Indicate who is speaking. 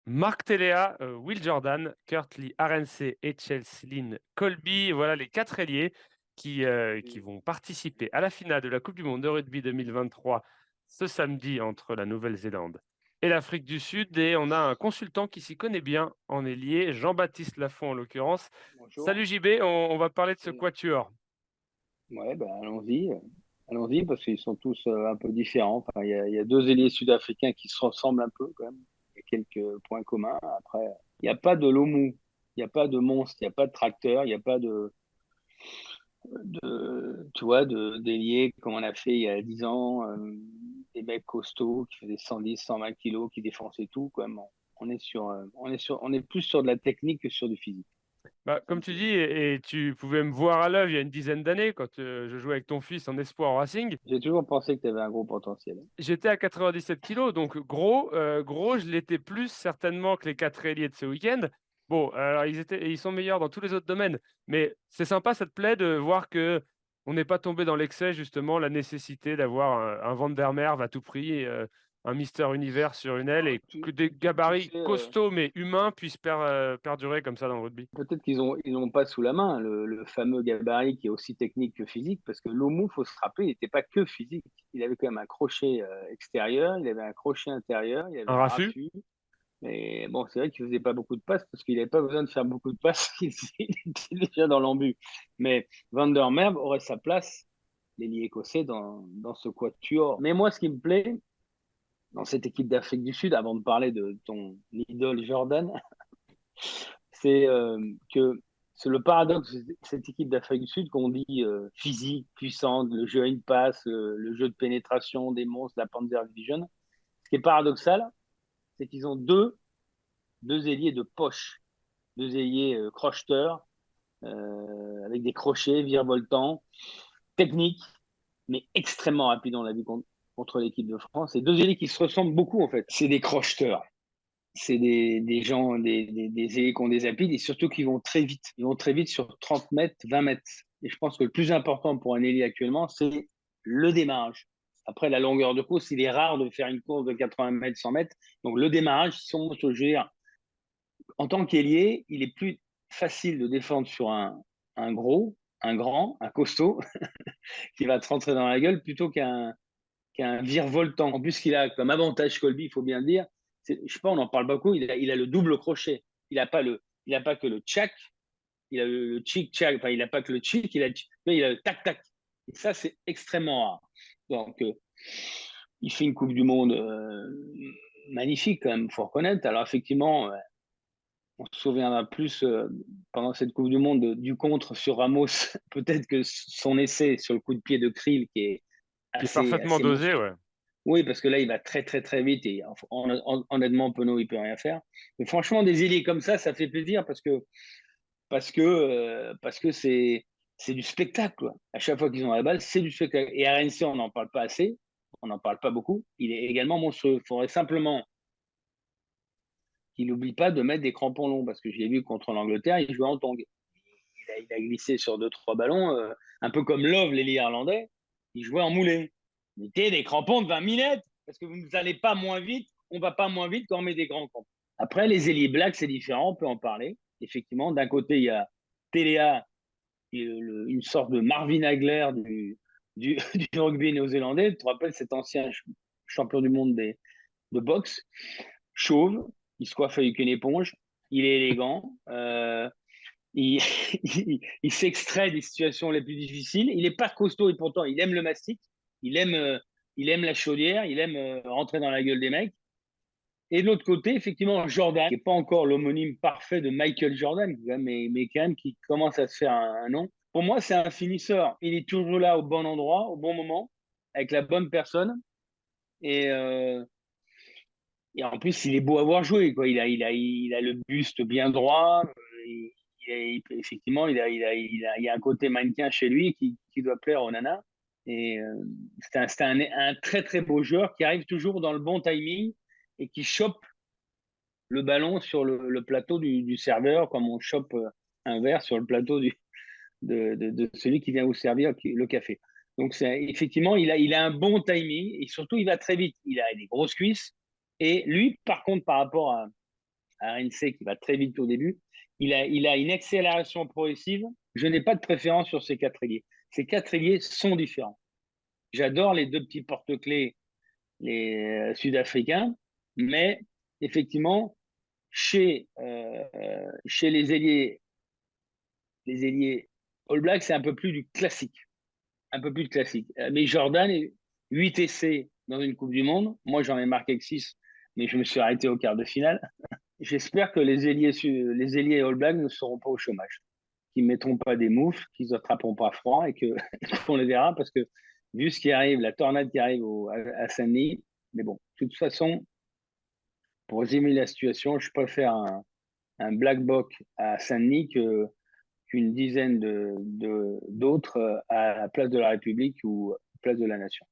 Speaker 1: Mark Telea, Will Jordan, Kurtley Arence et Cheslin Colby, voilà les quatre ailiers qui vont participer à la finale de la Coupe du monde de rugby 2023 ce samedi entre la Nouvelle-Zélande et l'Afrique du Sud. Et on a un consultant qui s'y connaît bien en ailier, Jean-Baptiste Lafont en l'occurrence.
Speaker 2: Bonjour.
Speaker 1: Salut JB, on va parler de ce
Speaker 2: Et-
Speaker 1: quatuor.
Speaker 2: Ouais, ben allons-y. Allons-y parce qu'ils sont tous un peu différents. Enfin, il y a deux ailiers sud-africains qui se ressemblent un peu quand même. Il y a quelques points communs. Après, il n'y a pas de Lomu, il n'y a pas de monstre, il n'y a pas de tracteur, il n'y a pas tu vois, d'ailier comme on a fait il y a 10 ans, des mecs costauds qui faisaient 110, 120 kilos, qui défonçaient tout. Quand même. On est plus sur de la technique que sur du physique.
Speaker 1: Bah,
Speaker 2: C'est un
Speaker 1: comme tu
Speaker 2: peu-
Speaker 1: dis, et tu pouvais me voir à l'œuvre il y a une dizaine d'années quand je jouais avec ton fils en espoir au Racing.
Speaker 2: J'ai toujours pensé que tu avais un gros potentiel.
Speaker 1: J'étais à 97 kilos, donc gros, je l'étais plus certainement que les quatre ailiers de ce week-end. Bon, alors ils sont meilleurs dans tous les autres domaines, mais c'est sympa, ça te plaît de voir que on n'est pas tombé dans l'excès, justement, la nécessité d'avoir un Van der Merwe à tout prix, un Mister Univers sur une aile, et que des
Speaker 2: Tu
Speaker 1: gabarits
Speaker 2: sais,
Speaker 1: costauds mais humains puissent perdurer comme ça dans le rugby.
Speaker 2: peut-être qu'ils ont pas sous la main le fameux gabarit qui est aussi technique que physique, parce que Lomu, faut se rappeler, il n'était pas que physique. Il avait quand même un crochet extérieur, il avait un crochet intérieur, il avait
Speaker 1: Un
Speaker 2: un
Speaker 1: raffut?
Speaker 2: raffut. Mais bon, c'est vrai qu'il faisait pas beaucoup de passes parce qu'il n'avait pas besoin de faire beaucoup de passes. Il était déjà dans l'embut. Mais Van der Merwe aurait sa place, l'ailier écossais, dans ce quatuor. Mais moi, ce qui me plaît dans cette équipe d'Afrique du Sud, avant de parler de ton idole Jordan, c'est que c'est le paradoxe de cette équipe d'Afrique du Sud qu'on dit physique, puissante, le jeu à une passe, le jeu de pénétration des monstres, la Panzer Division. Ce qui est paradoxal, c'est qu'ils ont deux ailiers de poche, deux ailiers crocheteurs, avec des crochets virevoltants, techniques, mais extrêmement rapides, on l'a vu contre l'équipe de France. Et deux ailiers qui se ressemblent beaucoup, en fait. C'est des crocheteurs. C'est des gens, des ailiers qui ont des rapides et surtout qui vont très vite. Ils vont très vite sur 30 mètres, 20 mètres. Et je pense que le plus important pour un ailier actuellement, c'est le démarrage. Après, la longueur de course, il est rare de faire une course de 80 mètres, 100 mètres. Donc, le démarrage, si on se gère en tant qu'ailier, il est plus facile de défendre sur un gros, un grand, un costaud qui va te rentrer dans la gueule plutôt qu'un virevoltant. En plus, ce qu'il a comme avantage Colby, il faut bien le dire, je sais pas, on n'en parle pas beaucoup, il a le double crochet. Il a pas que le tchac, il a le chic tchac, enfin, il n'a pas que le chic, il a le tac tac. Et ça, c'est extrêmement rare. Donc, il fait une Coupe du Monde magnifique quand même, faut reconnaître. Alors effectivement, on se souviendra plus pendant cette Coupe du Monde du contre sur Ramos, peut-être que son essai sur le coup de pied de Krill qui est
Speaker 1: Qui est
Speaker 2: assez,
Speaker 1: parfaitement
Speaker 2: assez
Speaker 1: dosé,
Speaker 2: monstrueux.
Speaker 1: ouais.
Speaker 2: Oui, parce que là, il va très, très, très vite et honnêtement, Penaud, il peut rien faire. Mais franchement, des ailiers comme ça fait plaisir parce que c'est du spectacle, quoi. À chaque fois qu'ils ont la balle, c'est du spectacle. Et RNC, on n'en parle pas assez, on n'en parle pas beaucoup. Il est également monstrueux. Il faudrait simplement qu'il n'oublie pas de mettre des crampons longs parce que je l'ai vu contre l'Angleterre, il jouait en tongs. Il a glissé sur deux, trois ballons, un peu comme Love, l'ailier irlandais. Il jouait en moulé. Mettez des crampons de 20 mm parce que vous n'allez pas moins vite. On ne va pas moins vite quand on met des grands crampons. Après, les ailiers blacks, c'est différent. On peut en parler. Effectivement, d'un côté, il y a Téléa, qui est une sorte de Marvin Hagler du rugby néo-zélandais. Tu te rappelles cet ancien champion du monde de boxe, chauve, il se coiffe avec une éponge, il est élégant, il, il s'extrait des situations les plus difficiles. Il n'est pas costaud et pourtant il aime le mastic, il aime, euh, il aime la chaudière, il aime rentrer dans la gueule des mecs. Et de l'autre côté, effectivement, Jordan, qui n'est pas encore l'homonyme parfait de Michael Jordan, mais quand même qui commence à se faire un nom. Pour moi, c'est un finisseur. Il est toujours là au bon endroit, au bon moment, avec la bonne personne. Et, euh, et en plus, il est beau à voir jouer, quoi. Il a le buste bien droit. Effectivement, il y a un côté mannequin chez lui qui doit plaire aux nanas. Et c'est un très, très beau joueur qui arrive toujours dans le bon timing et qui chope le ballon sur le plateau du serveur, comme on chope un verre sur le plateau de celui qui vient vous servir le café. Donc, effectivement, il a un bon timing et surtout, il va très vite. Il a des grosses cuisses. Et lui, par contre, par rapport RNC qui va très vite au début. Il a une accélération progressive. Je n'ai pas de préférence sur ces 4 ailiers. Ces 4 ailiers sont différents. J'adore les 2 petits porte-clés, les Sud-Africains, mais effectivement, chez les ailiers All Blacks, c'est un peu plus du classique. Un peu plus de classique. Mais Jordan, 8 essais dans une Coupe du Monde. Moi, j'en ai marqué que 6, mais je me suis arrêté au quart de finale. J'espère que les ailiers All Blacks ne seront pas au chômage, qu'ils ne mettront pas des moufles, qu'ils n'attraperont pas froid et qu'on les verra parce que vu ce qui arrive, la tornade qui arrive à Saint-Denis, mais bon, de toute façon, pour résumer la situation, je préfère un black box à Saint-Denis qu'une dizaine d'autres à la place de la République ou place de la Nation.